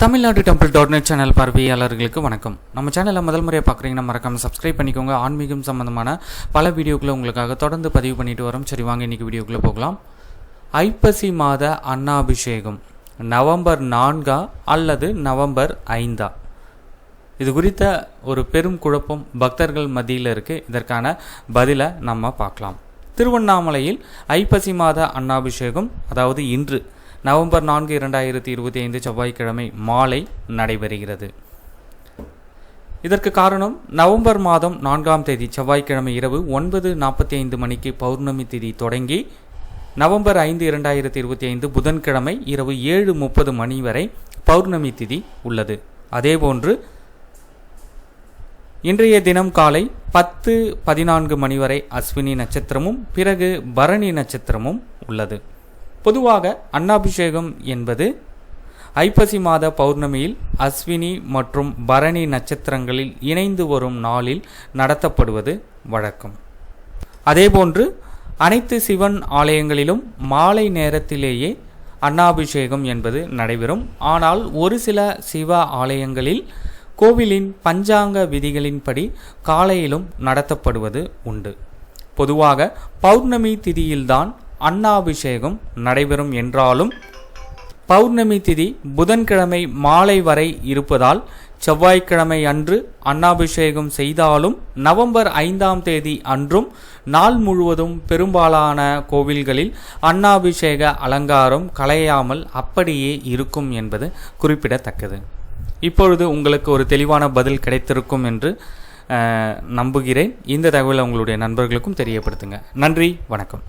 Tamil Nadu டெம்பிள்.net channel பார்வையாளர்களுக்கு வணக்கம். நம்ம சேனலை முதல் முறையாக பார்க்குறீங்கன்னா மறக்காமல் சப்ஸ்கிரைப் பண்ணிக்கோங்க. ஆன்மீகம் சம்பந்தமான பல வீடியோக்களை உங்களுக்காக தொடர்ந்து பதிவு பண்ணிட்டு வரோம். சரி, வாங்க இன்றைக்கி வீடியோக்குள்ளே போகலாம். ஐப்பசி மாத அன்னாபிஷேகம் நவம்பர் 4 அல்லது நவம்பர் 5? இது குறித்த ஒரு பெரும் குழப்பம் பக்தர்கள் மத்தியில் இருக்குது. இதற்கான பதிலை நம்ம பார்க்கலாம். திருவண்ணாமலையில் ஐப்பசி மாத அன்னாபிஷேகம், அதாவது இன்று நவம்பர் 4, 2025 செவ்வாய்க்கிழமை மாலை நடைபெறுகிறது. இதற்கு காரணம், நவம்பர் மாதம் 4ஆம் தேதி செவ்வாய்க்கிழமை இரவு 9:45 மணிக்கு பௌர்ணமி திதி தொடங்கி நவம்பர் 5, 2025 புதன்கிழமை இரவு 7:30 மணி வரை பௌர்ணமி திதி உள்ளது. அதேபோன்று இன்றைய தினம் காலை 10:14 மணி வரை அஸ்வினி நட்சத்திரமும் பிறகு பரணி நட்சத்திரமும் உள்ளது. பொதுவாக அன்னாபிஷேகம் என்பது ஐப்பசி மாத பௌர்ணமியில் அஸ்வினி மற்றும் பரணி நட்சத்திரங்களில் இணைந்து வரும் நாளில் நடத்தப்படுவது வழக்கம். அதேபோன்று அனைத்து சிவன் ஆலயங்களிலும் மாலை நேரத்திலேயே அன்னாபிஷேகம் என்பது நடைபெறும். ஆனால் ஒரு சில சிவ ஆலயங்களில் கோவிலின் பஞ்சாங்க விதிகளின்படி காலையிலும் நடத்தப்படுவது உண்டு. பொதுவாக பௌர்ணமி திதியில்தான் அன்னாபிஷேகம் நடைபெறும் என்றாலும் பௌர்ணமி திதி புதன்கிழமை மாலை வரை இருப்பதால் செவ்வாய்க்கிழமை அன்று அன்னாபிஷேகம் செய்தாலும் நவம்பர் 5ஆம் தேதி அன்றும் நாள் முழுவதும் பெரும்பாலான கோவில்களில் அன்னாபிஷேக அலங்காரம் கலையாமல் அப்படியே இருக்கும் என்பது குறிப்பிடத்தக்கது. இப்பொழுது உங்களுக்கு ஒரு தெளிவான பதில் கிடைத்திருக்கும் என்று நம்புகிறேன். இந்த தகவலை உங்களுடைய நண்பர்களுக்கும் தெரியப்படுத்துங்க. நன்றி, வணக்கம்.